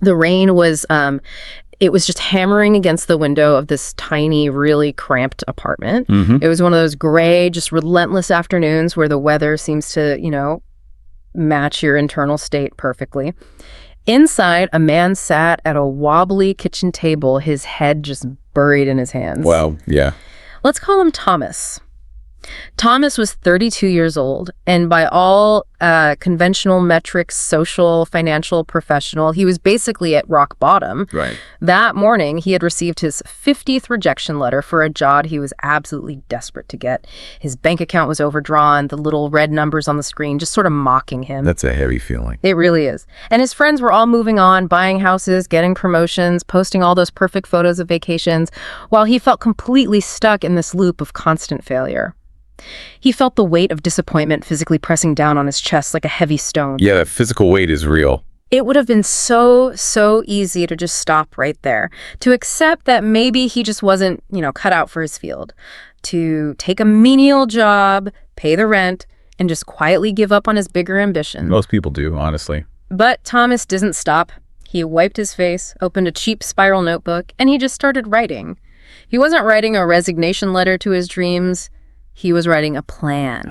The rain was, it was just hammering against the window of this tiny, really cramped apartment. It was one of those gray, just relentless afternoons where the weather seems to, match your internal state perfectly. Inside, a man sat at a wobbly kitchen table, his head just buried in his hands. Wow, yeah. Let's call him Thomas. Thomas was 32 years old, and by all conventional metrics, social, financial, professional, he was basically at rock bottom. Right. That morning, he had received his 50th rejection letter for a job he was absolutely desperate to get. His bank account was overdrawn, the little red numbers on the screen just sort of mocking him. That's a heavy feeling. It really is. And his friends were all moving on, buying houses, getting promotions, posting all those perfect photos of vacations, while he felt completely stuck in this loop of constant failure. He felt the weight of disappointment physically pressing down on his chest like a heavy stone. Yeah, that physical weight is real. It would have been so easy to just stop right there, to accept that maybe he just wasn't, cut out for his field, to take a menial job, pay the rent, and just quietly give up on his bigger ambition. Most people do, honestly. But Thomas didn't stop. He wiped his face, opened a cheap spiral notebook, and he just started writing. He wasn't writing a resignation letter to his dreams. He was writing a plan.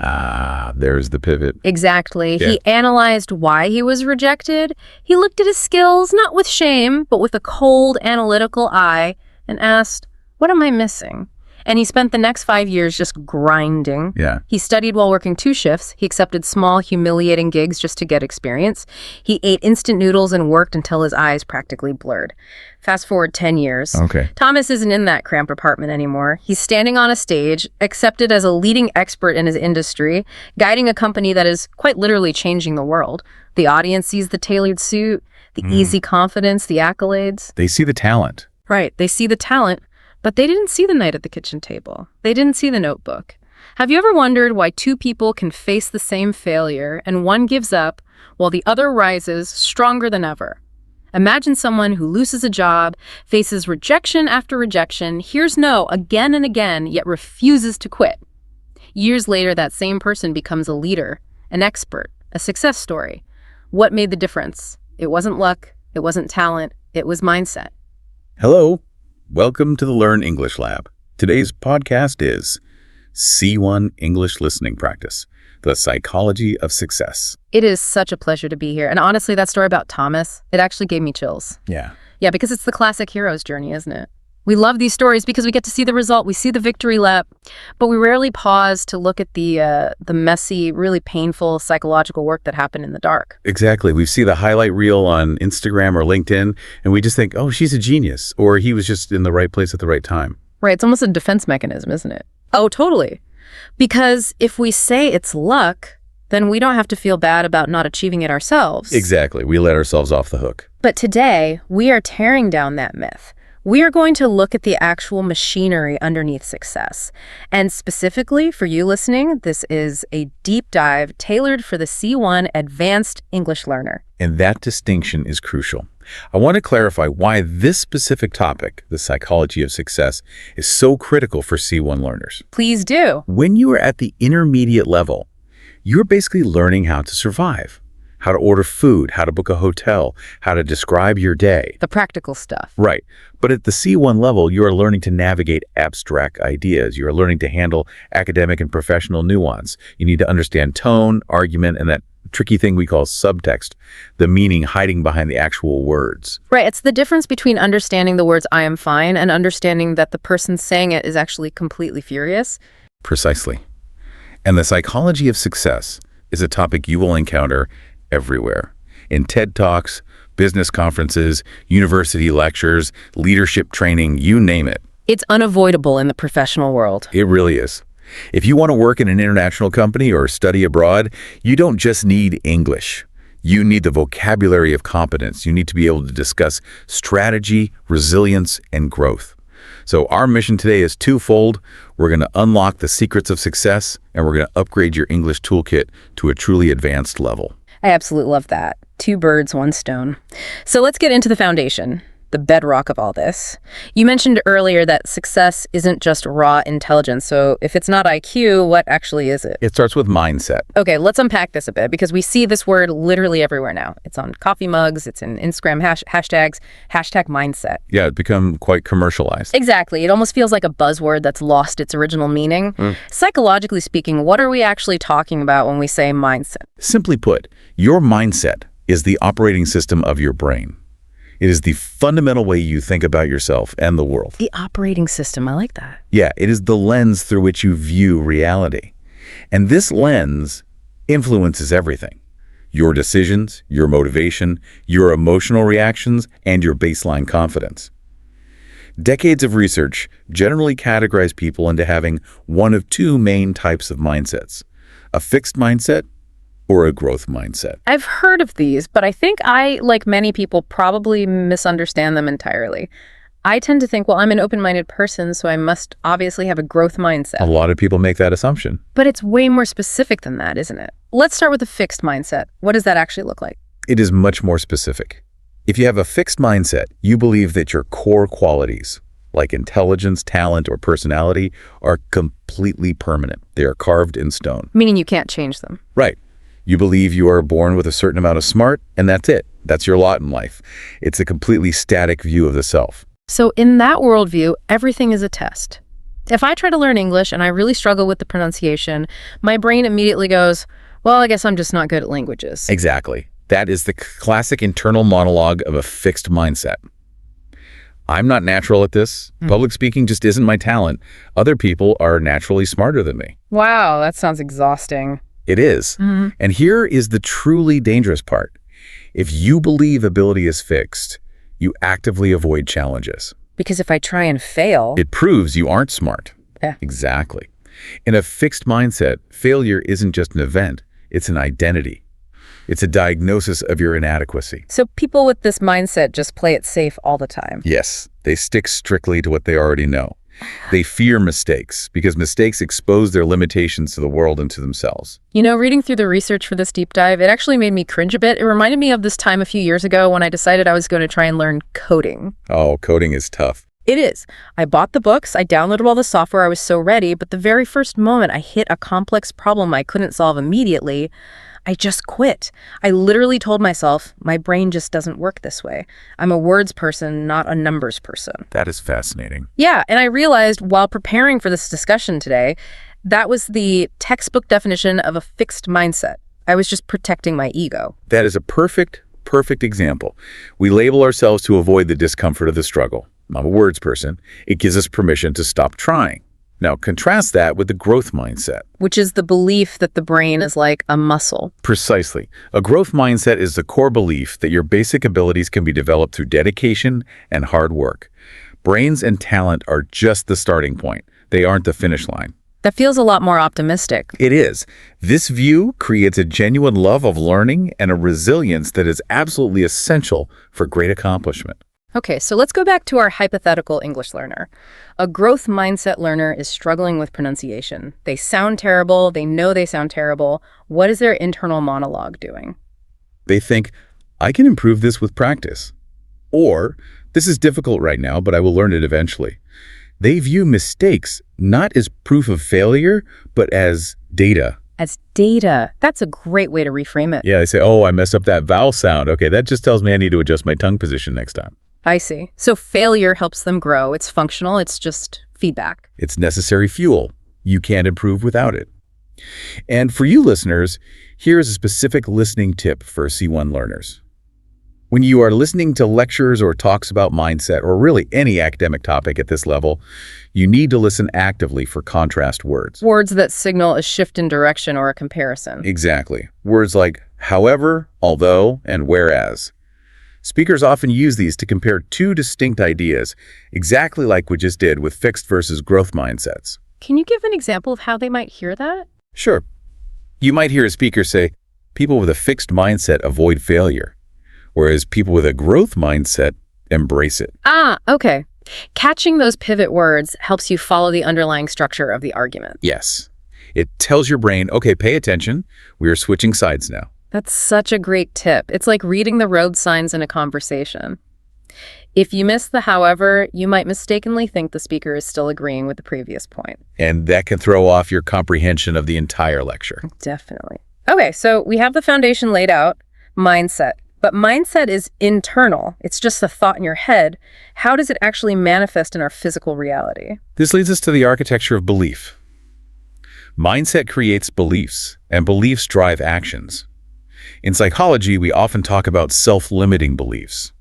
There's the pivot. Exactly. Yeah. He analyzed why he was rejected. He looked at his skills, not with shame, but with a cold, analytical eye, and asked, what am I missing? And he spent the next 5 years just grinding. Yeah. He studied while working 2 shifts. He accepted small, humiliating gigs just to get experience. He ate instant noodles and worked until his eyes practically blurred. Fast forward 10 years. Okay. Thomas isn't in that cramped apartment anymore. He's standing on a stage, accepted as a leading expert in his industry, guiding a company that is quite literally changing the world. The audience sees the tailored suit, the easy confidence, the accolades. They see the talent. Right. They see the talent, but they didn't see the night at the kitchen table. They didn't see the notebook. Have you ever wondered why 2 people can face the same failure and one gives up while the other rises stronger than ever? Imagine someone who loses a job, faces rejection after rejection, hears no again and again, yet refuses to quit. Years later, that same person becomes a leader, an expert, a success story. What made the difference? It wasn't luck, it wasn't talent, it was mindset. Hello. Welcome to the Learn English Lab. Today's podcast is C1 English Listening Practice, the Psychology of Success. It is such a pleasure to be here. And honestly, that story about Thomas, it actually gave me chills. Yeah. Yeah, because it's the classic hero's journey, isn't it? We love these stories because we get to see the result. We see the victory lap, but we rarely pause to look at the messy, really painful psychological work that happened in the dark. Exactly. We see the highlight reel on Instagram or LinkedIn, and we just think, oh, she's a genius, or he was just in the right place at the right time. Right. It's almost a defense mechanism, isn't it? Oh, totally. Because if we say it's luck, then we don't have to feel bad about not achieving it ourselves. Exactly. We let ourselves off the hook. But today, we are tearing down that myth. We are going to look at the actual machinery underneath success. And specifically for you listening, this is a deep dive tailored for the C1 advanced English learner. And that distinction is crucial. I want to clarify why this specific topic, the psychology of success, is so critical for C1 learners. Please do. When you are at the intermediate level, you're basically learning how to survive, how to order food, how to book a hotel, how to describe your day. The practical stuff. Right. But at the C1 level, you are learning to navigate abstract ideas. You are learning to handle academic and professional nuance. You need to understand tone, argument, and that tricky thing we call subtext, the meaning hiding behind the actual words. Right. It's the difference between understanding the words "I am fine" and understanding that the person saying it is actually completely furious. Precisely. And the psychology of success is a topic you will encounter everywhere. In TED Talks, business conferences, university lectures, leadership training, you name it. It's unavoidable in the professional world. It really is. If you want to work in an international company or study abroad, you don't just need English. You need the vocabulary of competence. You need to be able to discuss strategy, resilience, and growth. So our mission today is twofold. We're going to unlock the secrets of success, and we're going to upgrade your English toolkit to a truly advanced level. I absolutely love that. 2 birds, 1 stone. So let's get into the foundation. the bedrock of all this. You mentioned earlier that success isn't just raw intelligence. So if it's not IQ, what actually is it? It starts with mindset. Okay, let's unpack this a bit because we see this word literally everywhere now. It's on coffee mugs, it's in Instagram hashtags, hashtag mindset. Yeah, it's become quite commercialized. Exactly. It almost feels like a buzzword that's lost its original meaning. Psychologically speaking, what are we actually talking about when we say mindset? Simply put, your mindset is the operating system of your brain. It is the fundamental way you think about yourself and the world. The operating system, I like that. Yeah, it is the lens through which you view reality. And this lens influences everything. Your decisions, your motivation, your emotional reactions, and your baseline confidence. Decades of research generally categorize people into having one of two main types of mindsets: a fixed mindset or a growth mindset. I've heard of these, but I think I, like many people, probably misunderstand them entirely. I tend to think, well, I'm an open-minded person, so I must obviously have a growth mindset. A lot of people make that assumption. But it's way more specific than that, isn't it? Let's start with a fixed mindset. What does that actually look like? It is much more specific. If you have a fixed mindset, you believe that your core qualities, like intelligence, talent, or personality, are completely permanent. They are carved in stone. Meaning you can't change them. Right. You believe you are born with a certain amount of smart, and that's it. That's your lot in life. It's a completely static view of the self. So in that worldview, everything is a test. If I try to learn English and I really struggle with the pronunciation, my brain immediately goes, well, I guess I'm just not good at languages. Exactly. That is the classic internal monologue of a fixed mindset. I'm not natural at this. Public speaking just isn't my talent. Other people are naturally smarter than me. Wow, that sounds exhausting. It is. And here is the truly dangerous part. If you believe ability is fixed, you actively avoid challenges. Because if I try and fail... It proves you aren't smart. Yeah. Exactly. In a fixed mindset, failure isn't just an event, it's an identity. It's a diagnosis of your inadequacy. So people with this mindset just play it safe all the time. Yes, they stick strictly to what they already know. They fear mistakes because mistakes expose their limitations to the world and to themselves. You know, reading through the research for this deep dive, it actually made me cringe a bit. It reminded me of this time a few years ago when I decided I was going to try and learn coding. Oh, coding is tough. It is. I bought the books, I downloaded all the software, I was so ready, but the very first moment I hit a complex problem I couldn't solve immediately, I just quit. I literally told myself, my brain just doesn't work this way. I'm a words person, not a numbers person. That is fascinating. Yeah, and I realized while preparing for this discussion today, that was the textbook definition of a fixed mindset. I was just protecting my ego. That is a perfect example. We label ourselves to avoid the discomfort of the struggle. I'm a words person. It gives us permission to stop trying. Now, contrast that with the growth mindset. Which is the belief that the brain is like a muscle. Precisely. A growth mindset is the core belief that your basic abilities can be developed through dedication and hard work. Brains and talent are just the starting point. They aren't the finish line. That feels a lot more optimistic. It is. This view creates a genuine love of learning and a resilience that is absolutely essential for great accomplishment. Okay, so let's go back to our hypothetical English learner. A growth mindset learner is struggling with pronunciation. They sound terrible. They know they sound terrible. What is their internal monologue doing? They think, I can improve this with practice. Or, this is difficult right now, but I will learn it eventually. They view mistakes not as proof of failure, but as data. As data. That's a great way to reframe it. Yeah, they say, oh, I messed up that vowel sound. Okay, that just tells me I need to adjust my tongue position next time. I see. So failure helps them grow. It's functional. It's just feedback. It's necessary fuel. You can't improve without it. And for you listeners, here is a specific listening tip for C1 learners. When you are listening to lectures or talks about mindset or really any academic topic at this level, you need to listen actively for contrast words. Words that signal a shift in direction or a comparison. Exactly. Words like however, although, and whereas. Speakers often use these to compare two distinct ideas, exactly like we just did with fixed versus growth mindsets. Can you give an example of how they might hear that? Sure. You might hear a speaker say, people with a fixed mindset avoid failure, whereas people with a growth mindset embrace it. Ah, okay. Catching those pivot words helps you follow the underlying structure of the argument. Yes. It tells your brain, okay, pay attention. We are switching sides now. That's such a great tip. It's like reading the road signs in a conversation. If you miss the however, you might mistakenly think the speaker is still agreeing with the previous point. And that can throw off your comprehension of the entire lecture. Definitely. Okay, so we have the foundation laid out, mindset. But mindset is internal. It's just a thought in your head. How does it actually manifest in our physical reality? This leads us to the architecture of belief. Mindset creates beliefs, and beliefs drive actions. In psychology, we often talk about self-limiting beliefs.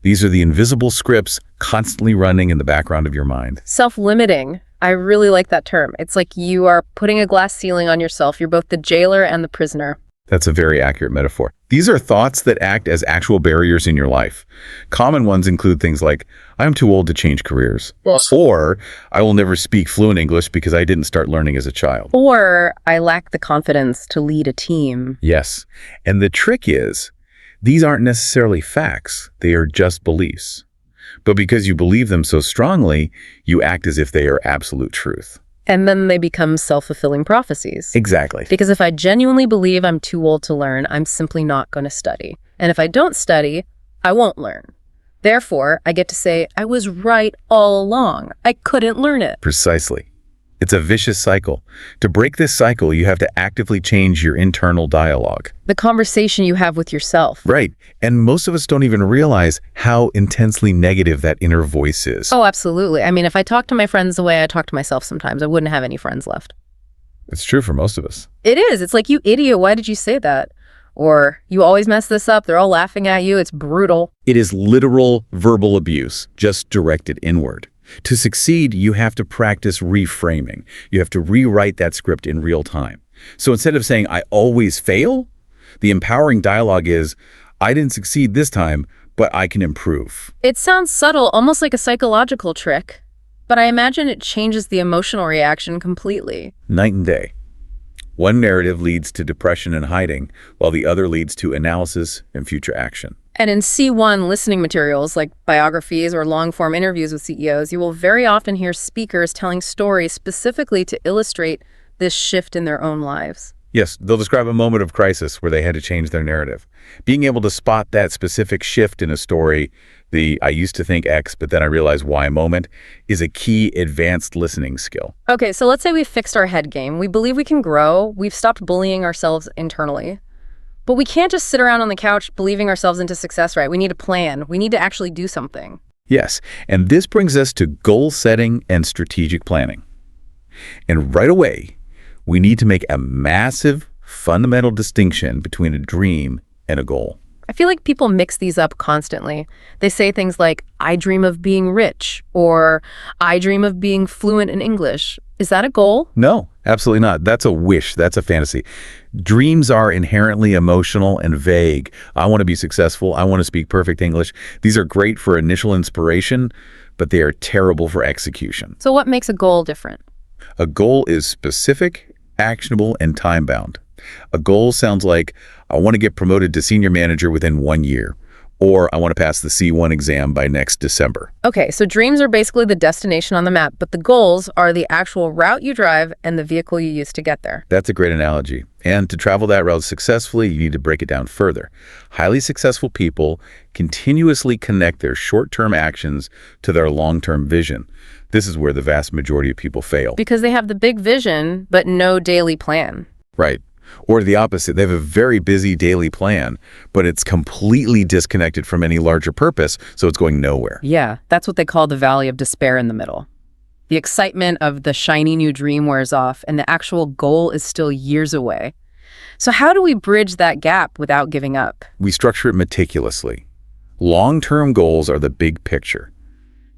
These are the invisible scripts constantly running in the background of your mind. Self-limiting. I really like that term. It's like you are putting a glass ceiling on yourself. You're both the jailer and the prisoner. That's a very accurate metaphor. These are thoughts that act as actual barriers in your life. Common ones include things like, I'm too old to change careers. Yes. Or, I will never speak fluent English because I didn't start learning as a child. Or, I lack the confidence to lead a team. Yes. And the trick is, these aren't necessarily facts. They are just beliefs. But because you believe them so strongly, you act as if they are absolute truth. And then they become self-fulfilling prophecies. Exactly. Because if I genuinely believe I'm too old to learn, I'm simply not going to study. And if I don't study, I won't learn. Therefore, I get to say, I was right all along. I couldn't learn it. Precisely. It's a vicious cycle. To break this cycle, you have to actively change your internal dialogue. The conversation you have with yourself. Right. And most of us don't even realize how intensely negative that inner voice is. Oh, absolutely. I mean, if I talk to my friends the way I talk to myself sometimes, I wouldn't have any friends left. It's true for most of us. It is. It's like, you idiot, why did you say that? Or, you always mess this up, they're all laughing at you, it's brutal. It is literal verbal abuse, just directed inward. To succeed, you have to practice reframing. You have to rewrite that script in real time. So instead of saying, I always fail, the empowering dialogue is, I didn't succeed this time, but I can improve. It sounds subtle, almost like a psychological trick, but I imagine it changes the emotional reaction completely. Night and day. One narrative leads to depression and hiding, while the other leads to analysis and future action. And in C1 listening materials like biographies or long-form interviews with CEOs, you will very often hear speakers telling stories specifically to illustrate this shift in their own lives. Yes, they'll describe a moment of crisis where they had to change their narrative. Being able to spot that specific shift in a story, the I used to think X, but then I realized Y moment, is a key advanced listening skill. Okay, so let's say we fixed our head game. We believe we can grow. We've stopped bullying ourselves internally. But we can't just sit around on the couch believing ourselves into success, right? We need a plan. We need to actually do something. Yes, and this brings us to goal setting and strategic planning. And right away, we need to make a massive, fundamental distinction between a dream and a goal. I feel like people mix these up constantly. They say things like, I dream of being rich, or I dream of being fluent in English. Is that a goal? No, absolutely not. That's a wish. That's a fantasy. Dreams are inherently emotional and vague. I want to be successful. I want to speak perfect English. These are great for initial inspiration, but they are terrible for execution. So what makes a goal different? A goal is specific, actionable, and time-bound. A goal sounds like, I want to get promoted to senior manager within 1 year, or I want to pass the C1 exam by next December. Okay, so dreams are basically the destination on the map, but the goals are the actual route you drive and the vehicle you use to get there. That's a great analogy. And to travel that route successfully, you need to break it down further. Highly successful people continuously connect their short-term actions to their long-term vision. This is where the vast majority of people fail. Because they have the big vision, but no daily plan. Right. Or the opposite, they have a very busy daily plan, but it's completely disconnected from any larger purpose, so it's going nowhere. Yeah, that's what they call the valley of despair in the middle. The excitement of the shiny new dream wears off, and the actual goal is still years away. So how do we bridge that gap without giving up? We structure it meticulously. Long-term goals are the big picture.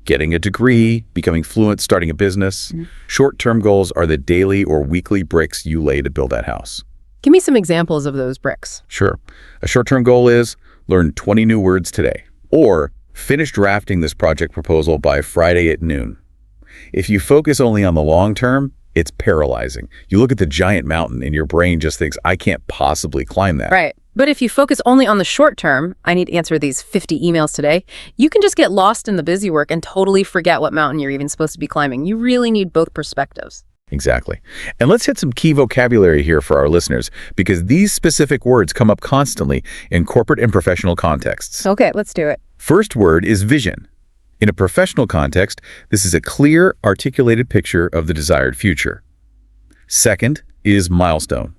Getting a degree, becoming fluent, starting a business. Short-term goals are the daily or weekly bricks you lay to build that house. Give me some examples of those bricks. Sure. A short-term goal is learn 20 new words today, or finish drafting this project proposal by Friday at noon. If you focus only on the long term, it's paralyzing. You look at the giant mountain and your brain just thinks, I can't possibly climb that. Right. But if you focus only on the short term, I need to answer these 50 emails today, you can just get lost in the busy work and totally forget what mountain you're even supposed to be climbing. You really need both perspectives. Exactly. And let's hit some key vocabulary here for our listeners, because these specific words come up constantly in corporate and professional contexts. Okay, let's do it. First word is vision. In a professional context, this is a clear, articulated picture of the desired future. Second is milestone.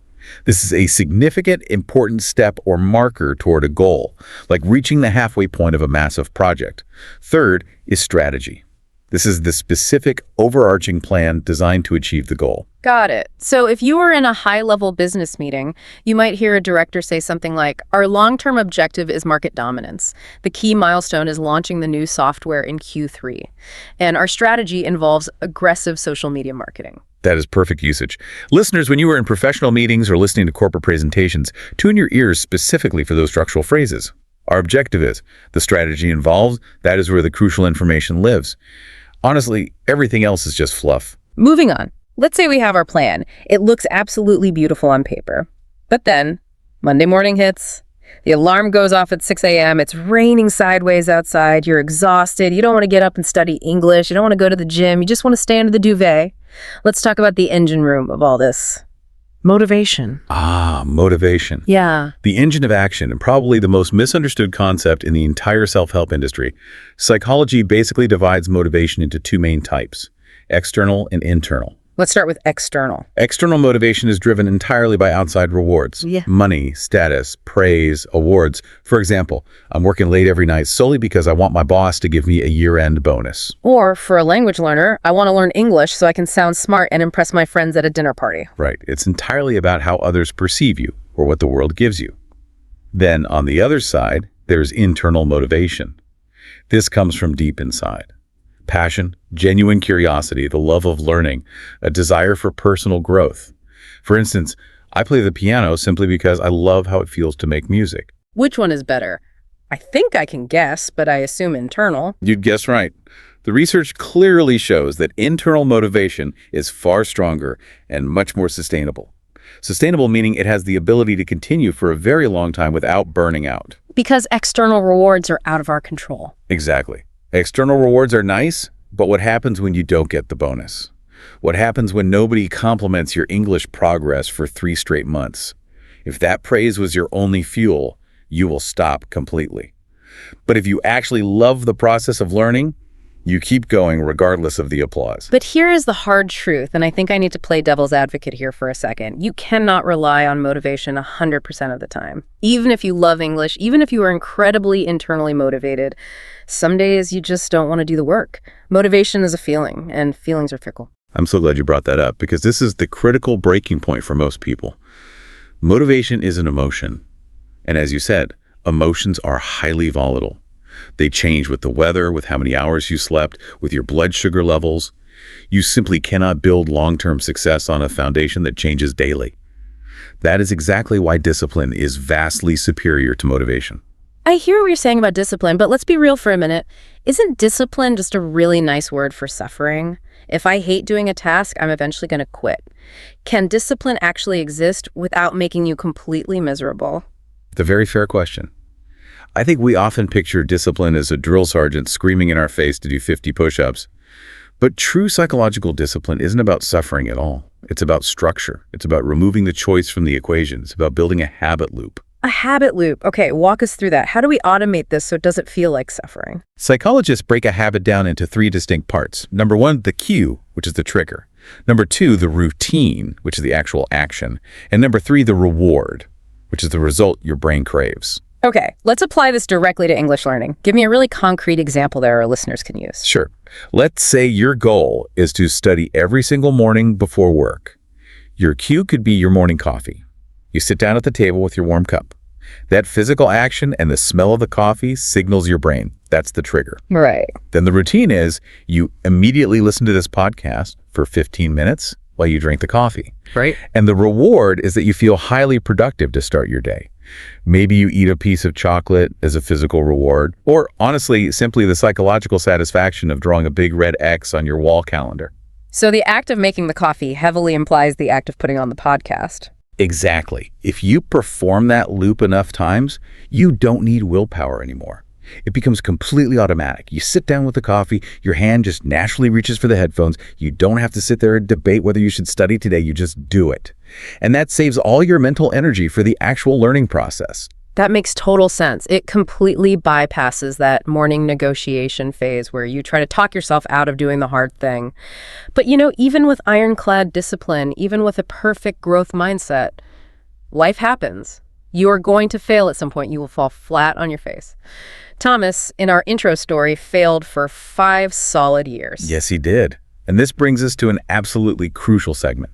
This is a significant, important step or marker toward a goal, like reaching the halfway point of a massive project. Third is strategy. This is the specific, overarching plan designed to achieve the goal. Got it. So if you were in a high-level business meeting, you might hear a director say something like, our long-term objective is market dominance. The key milestone is launching the new software in Q3. And our strategy involves aggressive social media marketing. That is perfect usage. Listeners, when you are in professional meetings or listening to corporate presentations, tune your ears specifically for those structural phrases. Our objective is, the strategy involved, that is where the crucial information lives. Honestly, everything else is just fluff. Moving on. Let's say we have our plan. It looks absolutely beautiful on paper. But then, Monday morning hits. The alarm goes off at 6 a.m. It's raining sideways outside. You're exhausted. You don't want to get up and study English. You don't want to go to the gym. You just want to stay under the duvet. Let's talk about the engine room of all this. Motivation. Motivation. Yeah. The engine of action, and probably the most misunderstood concept in the entire self-help industry. Psychology basically divides motivation into two main types, external and internal. Let's start with external. External motivation is driven entirely by outside rewards. Yeah. Money, status, praise, awards. For example, I'm working late every night solely because I want my boss to give me a year-end bonus. Or, for a language learner, I want to learn English so I can sound smart and impress my friends at a dinner party. Right. It's entirely about how others perceive you or what the world gives you. Then, on the other side, there's internal motivation. This comes from deep inside. Passion, genuine curiosity, the love of learning, a desire for personal growth. For instance, I play the piano simply because I love how it feels to make music. Which one is better? I think I can guess, but I assume internal. You'd guess right. The research clearly shows that internal motivation is far stronger and much more sustainable. Sustainable meaning it has the ability to continue for a very long time without burning out. Because external rewards are out of our control. Exactly. External rewards are nice, but what happens when you don't get the bonus? What happens when nobody compliments your English progress for 3 straight months? If that praise was your only fuel, you will stop completely. But if you actually love the process of learning, you keep going regardless of the applause. But here is the hard truth, and I think I need to play devil's advocate here for a second. You cannot rely on motivation 100% of the time. Even if you love English, even if you are incredibly internally motivated, some days you just don't want to do the work. Motivation is a feeling, and feelings are fickle. I'm so glad you brought that up, because this is the critical breaking point for most people. Motivation is an emotion. And as you said, emotions are highly volatile. They change with the weather, with how many hours you slept, with your blood sugar levels. You simply cannot build long-term success on a foundation that changes daily. That is exactly why discipline is vastly superior to motivation. I hear what you're saying about discipline, but let's be real for a minute. Isn't discipline just a really nice word for suffering? If I hate doing a task, I'm eventually going to quit. Can discipline actually exist without making you completely miserable? It's a very fair question. I think we often picture discipline as a drill sergeant screaming in our face to do 50 push-ups. But true psychological discipline isn't about suffering at all. It's about structure. It's about removing the choice from the equation. It's about building a habit loop. A habit loop. Okay, walk us through that. How do we automate this so it doesn't feel like suffering? Psychologists break a habit down into 3 distinct parts. Number 1, the cue, which is the trigger. Number 2, the routine, which is the actual action. And number 3, the reward, which is the result your brain craves. Okay, let's apply this directly to English learning. Give me a really concrete example that our listeners can use. Sure. Let's say your goal is to study every single morning before work. Your cue could be your morning coffee. You sit down at the table with your warm cup. That physical action and the smell of the coffee signals your brain. That's the trigger. Right. Then the routine is you immediately listen to this podcast for 15 minutes while you drink the coffee. Right. And the reward is that you feel highly productive to start your day. Maybe you eat a piece of chocolate as a physical reward, or honestly, simply the psychological satisfaction of drawing a big red X on your wall calendar. So the act of making the coffee heavily implies the act of putting on the podcast. Exactly. If you perform that loop enough times, you don't need willpower anymore. It becomes completely automatic. You sit down with the coffee, your hand just naturally reaches for the headphones. You don't have to sit there and debate whether you should study today. You just do it. And that saves all your mental energy for the actual learning process. That makes total sense. It completely bypasses that morning negotiation phase where you try to talk yourself out of doing the hard thing. But even with ironclad discipline, even with a perfect growth mindset, life happens. You are going to fail at some point. You will fall flat on your face. Thomas, in our intro story, failed for 5 solid years. Yes, he did. And this brings us to an absolutely crucial segment.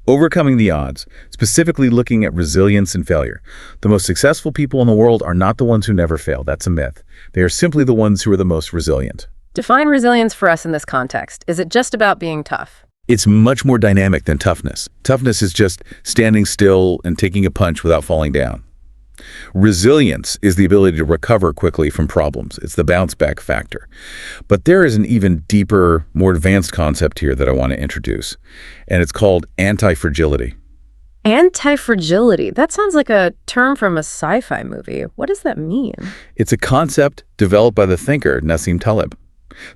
Overcoming the odds, specifically looking at resilience and failure. The most successful people in the world are not the ones who never fail. That's a myth. They are simply the ones who are the most resilient. Define resilience for us in this context. Is it just about being tough? It's much more dynamic than toughness. Toughness is just standing still and taking a punch without falling down. Resilience is the ability to recover quickly from problems. It's the bounce back factor. But there is an even deeper, more advanced concept here that I want to introduce, and it's called anti-fragility. Anti-fragility. That sounds like a term from a sci-fi movie. What does that mean? It's a concept developed by the thinker Nassim Taleb.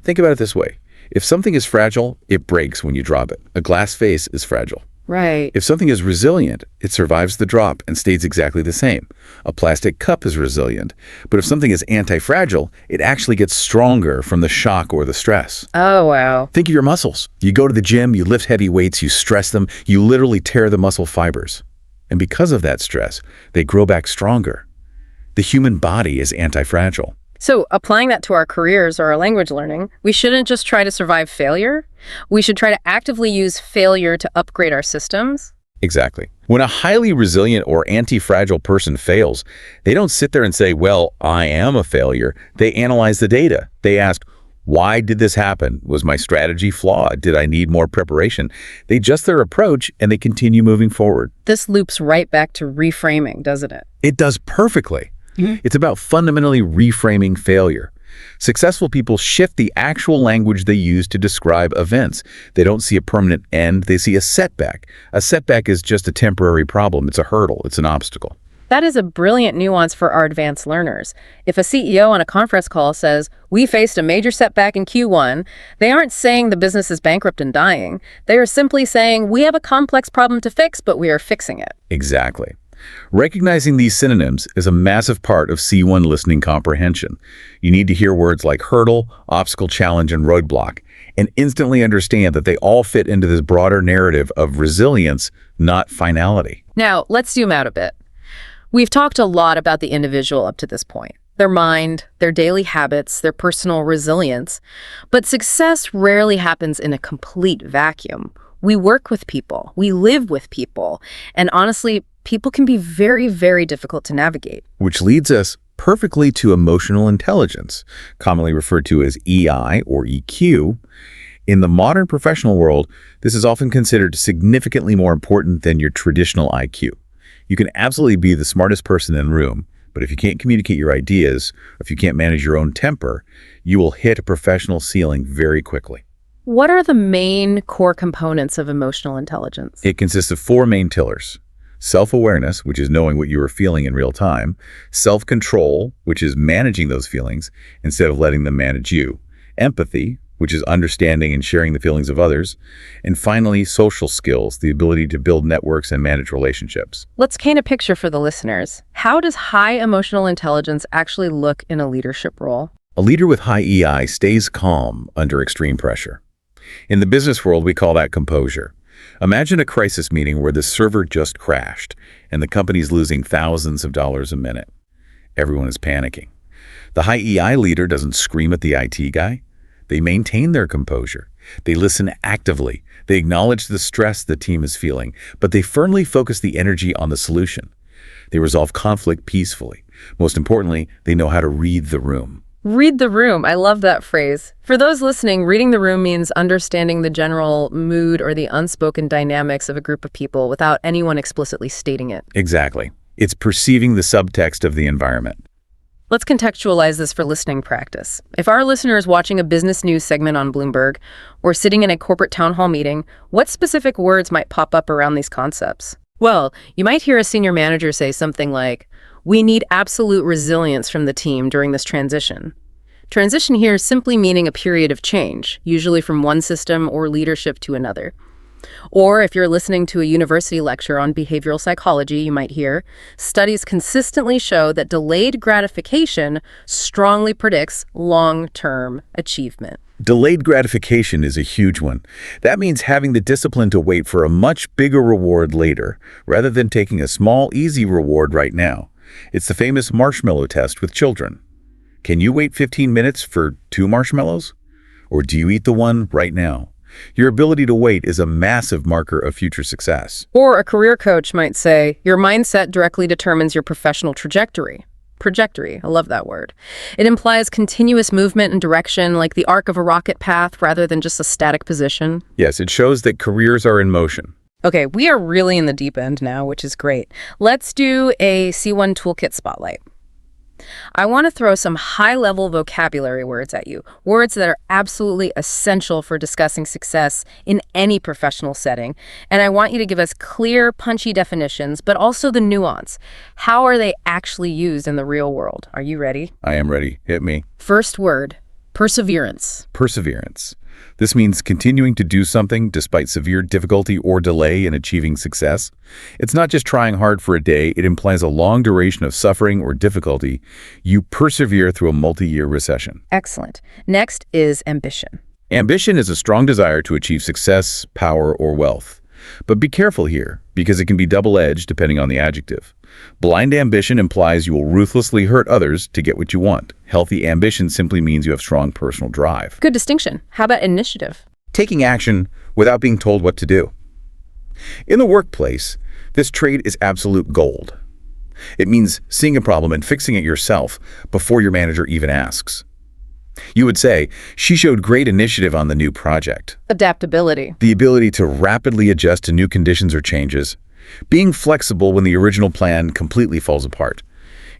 Think about it this way. If something is fragile, it breaks when you drop it. A glass vase is fragile. Right. If something is resilient, it survives the drop and stays exactly the same. A plastic cup is resilient, but if something is anti-fragile, it actually gets stronger from the shock or the stress. Oh, wow. Think of your muscles. You go to the gym, you lift heavy weights, you stress them, you literally tear the muscle fibers. And because of that stress, they grow back stronger. The human body is anti-fragile. So applying that to our careers or our language learning, we shouldn't just try to survive failure. We should try to actively use failure to upgrade our systems. Exactly. When a highly resilient or anti-fragile person fails, they don't sit there and say, well, I am a failure. They analyze the data. They ask, why did this happen? Was my strategy flawed? Did I need more preparation? They adjust their approach and they continue moving forward. This loops right back to reframing, doesn't it? It does perfectly. It's about fundamentally reframing failure. Successful people shift the actual language they use to describe events. They don't see a permanent end, they see a setback. A setback is just a temporary problem. It's a hurdle. It's an obstacle. That is a brilliant nuance for our advanced learners. If a CEO on a conference call says, we faced a major setback in Q1, they aren't saying the business is bankrupt and dying. They are simply saying, we have a complex problem to fix, but we are fixing it. Exactly. Recognizing these synonyms is a massive part of C1 listening comprehension. You need to hear words like hurdle, obstacle, challenge, and roadblock, and instantly understand that they all fit into this broader narrative of resilience, not finality. Now, let's zoom out a bit. We've talked a lot about the individual up to this point, their mind, their daily habits, their personal resilience. But success rarely happens in a complete vacuum. We work with people, we live with people, and honestly, people can be very, very difficult to navigate. Which leads us perfectly to emotional intelligence, commonly referred to as EI or EQ. In the modern professional world, this is often considered significantly more important than your traditional IQ. You can absolutely be the smartest person in the room, but if you can't communicate your ideas, or if you can't manage your own temper, you will hit a professional ceiling very quickly. What are the main core components of emotional intelligence? It consists of 4 main pillars. Self-awareness, which is knowing what you are feeling in real time. Self-control, which is managing those feelings instead of letting them manage you. Empathy, which is understanding and sharing the feelings of others. And finally, social skills, the ability to build networks and manage relationships. Let's paint a picture for the listeners. How does high emotional intelligence actually look in a leadership role? A leader with high EI stays calm under extreme pressure. In the business world, we call that composure. Imagine a crisis meeting where the server just crashed and the company's losing thousands of dollars a minute. Everyone is panicking. The high EI leader doesn't scream at the IT guy. They maintain their composure. They listen actively. They acknowledge the stress the team is feeling, but they firmly focus the energy on the solution. They resolve conflict peacefully. Most importantly, they know how to read the room. Read the room. I love that phrase. For those listening, reading the room means understanding the general mood or the unspoken dynamics of a group of people without anyone explicitly stating it. Exactly. It's perceiving the subtext of the environment. Let's contextualize this for listening practice. If our listener is watching a business news segment on Bloomberg or sitting in a corporate town hall meeting, what specific words might pop up around these concepts? Well, you might hear a senior manager say something like, we need absolute resilience from the team during this transition. Transition here is simply meaning a period of change, usually from one system or leadership to another. Or if you're listening to a university lecture on behavioral psychology, you might hear, studies consistently show that delayed gratification strongly predicts long-term achievement. Delayed gratification is a huge one. That means having the discipline to wait for a much bigger reward later, rather than taking a small, easy reward right now. It's the famous marshmallow test with children. Can you wait 15 minutes for 2 marshmallows? Or do you eat the one right now? Your ability to wait is a massive marker of future success. Or a career coach might say, your mindset directly determines your professional trajectory. Trajectory, I love that word. It implies continuous movement and direction, like the arc of a rocket path, rather than just a static position. Yes, it shows that careers are in motion. Okay, we are really in the deep end now, which is great. Let's do a C1 toolkit spotlight. I want to throw some high-level vocabulary words at you, words that are absolutely essential for discussing success in any professional setting. And I want you to give us clear, punchy definitions, but also the nuance. How are they actually used in the real world? Are you ready? I am ready. Hit me. First word, perseverance. Perseverance. This means continuing to do something despite severe difficulty or delay in achieving success. It's not just trying hard for a day, it implies a long duration of suffering or difficulty. You persevere through a multi-year recession. Excellent. Next is ambition. Ambition is a strong desire to achieve success, power, or wealth. But be careful here, because it can be double-edged depending on the adjective. Blind ambition implies you will ruthlessly hurt others to get what you want. Healthy ambition simply means you have strong personal drive. Good distinction. How about initiative? Taking action without being told what to do. In the workplace, this trait is absolute gold. It means seeing a problem and fixing it yourself before your manager even asks. You would say, she showed great initiative on the new project. Adaptability. The ability to rapidly adjust to new conditions or changes. Being flexible when the original plan completely falls apart.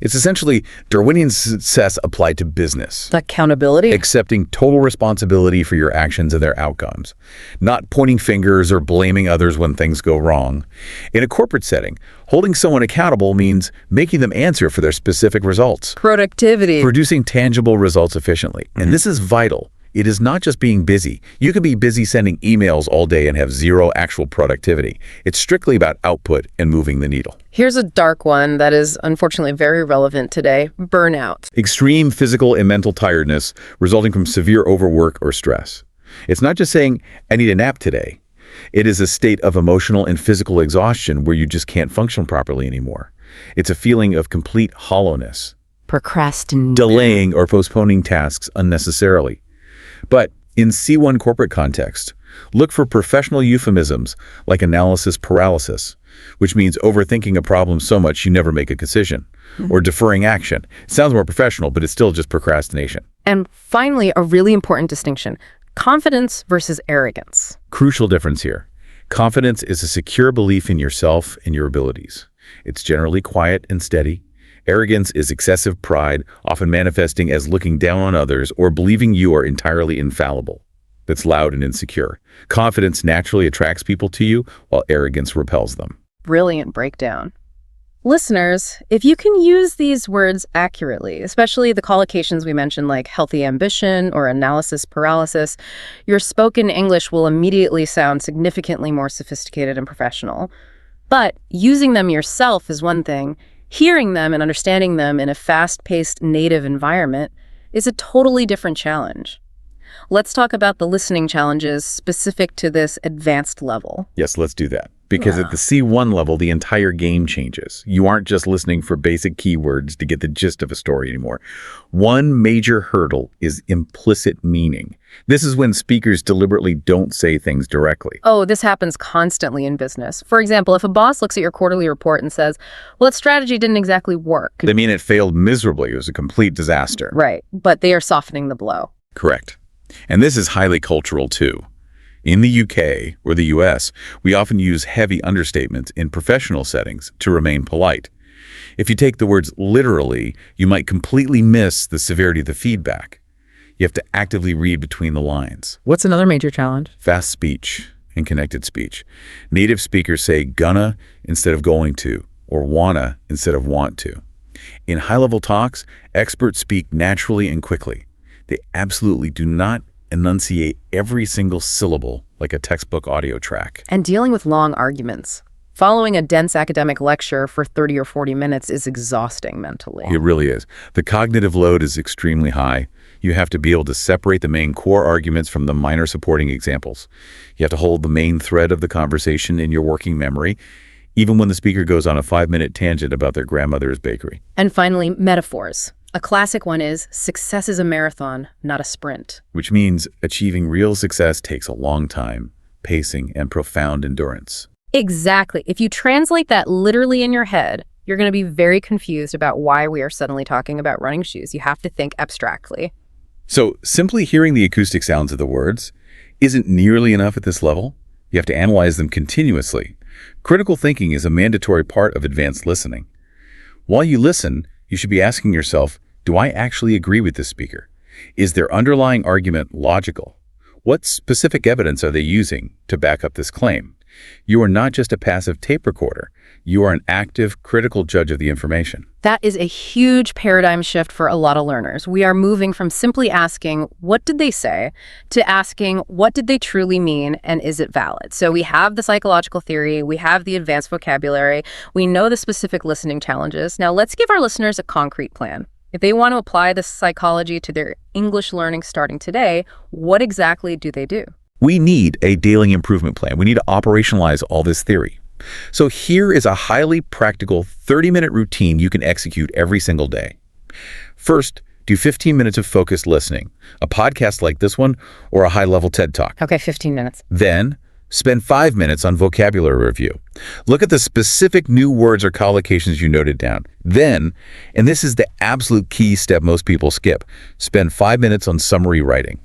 It's essentially Darwinian success applied to business. Accountability. Accepting total responsibility for your actions and their outcomes. Not pointing fingers or blaming others when things go wrong. In a corporate setting, holding someone accountable means making them answer for their specific results. Productivity. Producing tangible results efficiently. And this is vital. It is not just being busy. You can be busy sending emails all day and have zero actual productivity. It's strictly about output and moving the needle. Here's a dark one that is unfortunately very relevant today, burnout. Extreme physical and mental tiredness resulting from severe overwork or stress. It's not just saying, I need a nap today. It is a state of emotional and physical exhaustion where you just can't function properly anymore. It's a feeling of complete hollowness. Procrastinating. Delaying or postponing tasks unnecessarily. But in C1 corporate context, look for professional euphemisms like analysis paralysis, which means overthinking a problem so much you never make a decision, or deferring action. It sounds more professional, but it's still just procrastination. And finally, a really important distinction, confidence versus arrogance. Crucial difference here. Confidence is a secure belief in yourself and your abilities. It's generally quiet and steady. Arrogance is excessive pride, often manifesting as looking down on others or believing you are entirely infallible. That's loud and insecure. Confidence naturally attracts people to you, while arrogance repels them. Brilliant breakdown. Listeners, if you can use these words accurately, especially the collocations we mentioned like healthy ambition or analysis paralysis, your spoken English will immediately sound significantly more sophisticated and professional. But using them yourself is one thing. Hearing them and understanding them in a fast-paced native environment is a totally different challenge. Let's talk about the listening challenges specific to this advanced level. Yes, let's do that. Because at the C1 level, the entire game changes. You aren't just listening for basic keywords to get the gist of a story anymore. One major hurdle is implicit meaning. This is when speakers deliberately don't say things directly. Oh, this happens constantly in business. For example, if a boss looks at your quarterly report and says, well, that strategy didn't exactly work. They mean it failed miserably. It was a complete disaster. Right, but they are softening the blow. Correct. And this is highly cultural too. In the UK or the US, we often use heavy understatements in professional settings to remain polite. If you take the words literally, you might completely miss the severity of the feedback. You have to actively read between the lines. What's another major challenge? Fast speech and connected speech. Native speakers say gonna instead of going to, or wanna instead of want to. In high-level talks, experts speak naturally and quickly. They absolutely do not enunciate every single syllable like a textbook audio track. And dealing with long arguments. Following a dense academic lecture for 30 or 40 minutes is exhausting mentally. It really is. The cognitive load is extremely high. You have to be able to separate the main core arguments from the minor supporting examples. You have to hold the main thread of the conversation in your working memory, even when the speaker goes on a 5-minute tangent about their grandmother's bakery. And finally, metaphors. A classic one is, success is a marathon, not a sprint. Which means achieving real success takes a long time, pacing, and profound endurance. Exactly. If you translate that literally in your head, you're going to be very confused about why we are suddenly talking about running shoes. You have to think abstractly. So simply hearing the acoustic sounds of the words isn't nearly enough at this level. You have to analyze them continuously. Critical thinking is a mandatory part of advanced listening. While you listen, you should be asking yourself, do I actually agree with this speaker? Is their underlying argument logical? What specific evidence are they using to back up this claim? You are not just a passive tape recorder. You are an active, critical judge of the information. That is a huge paradigm shift for a lot of learners. We are moving from simply asking, what did they say, to asking, what did they truly mean, and is it valid? So we have the psychological theory, we have the advanced vocabulary, we know the specific listening challenges. Now let's give our listeners a concrete plan. If they want to apply this psychology to their English learning starting today, what exactly do they do? We need a daily improvement plan. We need to operationalize all this theory. So here is a highly practical 30-minute routine you can execute every single day. First, do 15 minutes of focused listening, a podcast like this one or a high-level TED Talk. Okay, 15 minutes. Then, spend 5 minutes on vocabulary review. Look at the specific new words or collocations you noted down. Then, and this is the absolute key step most people skip, spend 5 minutes on summary writing.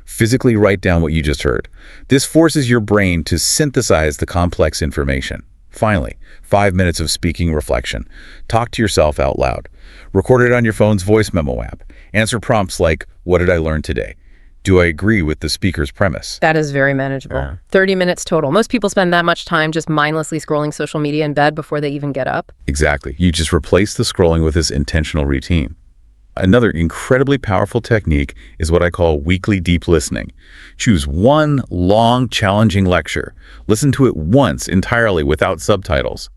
Physically write down what you just heard. This forces your brain to synthesize the complex information. Finally, 5 minutes of speaking reflection. Talk to yourself out loud. Record it on your phone's voice memo app. Answer prompts like, what did I learn today? Do I agree with the speaker's premise? That is very manageable. 30 minutes total. Most people spend that much time just mindlessly scrolling social media in bed before they even get up. Exactly. You just replace the scrolling with this intentional routine. Another incredibly powerful technique is what I call weekly deep listening. Choose one long, challenging lecture. Listen to it once entirely without subtitles.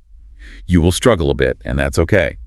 You will struggle a bit, and that's okay.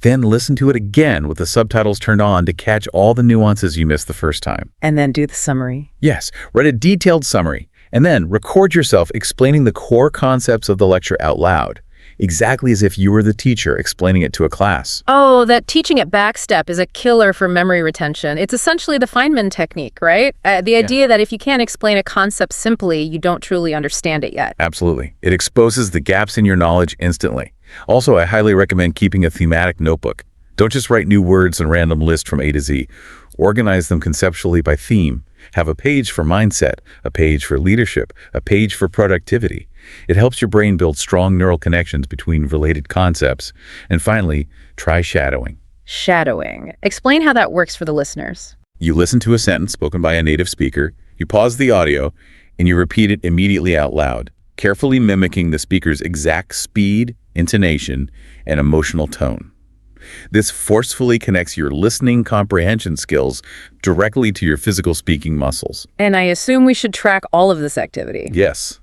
Then listen to it again with the subtitles turned on to catch all the nuances you missed the first time. And then do the summary. Yes, write a detailed summary, and then record yourself explaining the core concepts of the lecture out loud, exactly as if you were the teacher explaining it to a class. Oh, that teaching it back step is a killer for memory retention. It's essentially the Feynman technique, right? The idea that if you can't explain a concept simply, you don't truly understand it yet. Absolutely. It exposes the gaps in your knowledge instantly. Also, I highly recommend keeping a thematic notebook. Don't just write new words and random list from A to Z. Organize them conceptually by theme. Have a page for mindset, a page for leadership, a page for productivity. It helps your brain build strong neural connections between related concepts. And finally, try shadowing. Shadowing. Explain how that works for the listeners. You listen to a sentence spoken by a native speaker, you pause the audio, and you repeat it immediately out loud, carefully mimicking the speaker's exact speed, intonation, and emotional tone. This forcefully connects your listening comprehension skills directly to your physical speaking muscles. And I assume we should track all of this activity. Yes.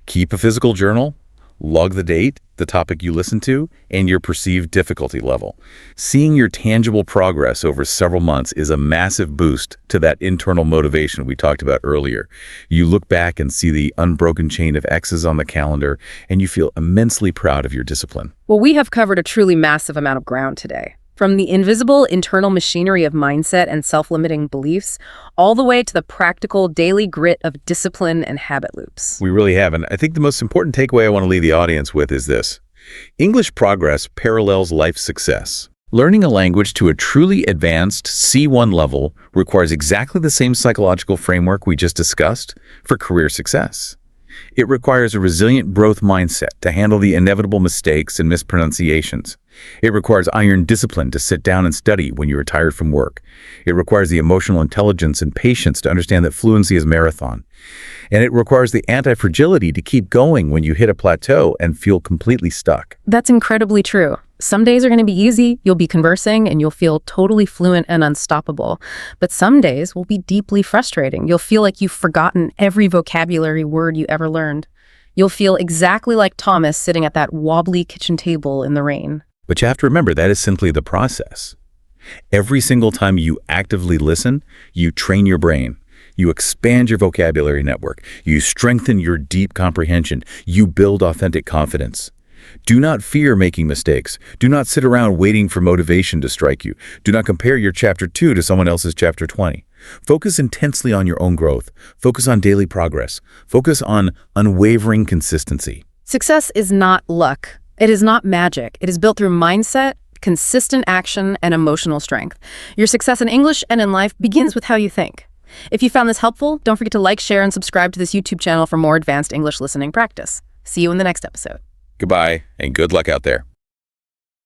Keep a physical journal, log the date, the topic you listen to, and your perceived difficulty level. Seeing your tangible progress over several months is a massive boost to that internal motivation we talked about earlier. You look back and see the unbroken chain of X's on the calendar, and you feel immensely proud of your discipline. Well, we have covered a truly massive amount of ground today. From the invisible internal machinery of mindset and self-limiting beliefs, all the way to the practical daily grit of discipline and habit loops. We really have, and I think the most important takeaway I want to leave the audience with is this. English progress parallels life success. Learning a language to a truly advanced C1 level requires exactly the same psychological framework we just discussed for career success. It requires a resilient growth mindset to handle the inevitable mistakes and mispronunciations. It requires iron discipline to sit down and study when you are tired from work. It requires the emotional intelligence and patience to understand that fluency is a marathon. And it requires the anti-fragility to keep going when you hit a plateau and feel completely stuck. That's incredibly true. Some days are going to be easy, you'll be conversing, and you'll feel totally fluent and unstoppable. But some days will be deeply frustrating. You'll feel like you've forgotten every vocabulary word you ever learned. You'll feel exactly like Thomas sitting at that wobbly kitchen table in the rain. But you have to remember that is simply the process. Every single time you actively listen, you train your brain. You expand your vocabulary network. You strengthen your deep comprehension. You build authentic confidence. Do not fear making mistakes. Do not sit around waiting for motivation to strike you. Do not compare your Chapter 2 to someone else's Chapter 20. Focus intensely on your own growth. Focus on daily progress. Focus on unwavering consistency. Success is not luck. It is not magic. It is built through mindset, consistent action, and emotional strength. Your success in English and in life begins with how you think. If you found this helpful, don't forget to like, share, and subscribe to this YouTube channel for more advanced English listening practice. See you in the next episode. Goodbye, and good luck out there.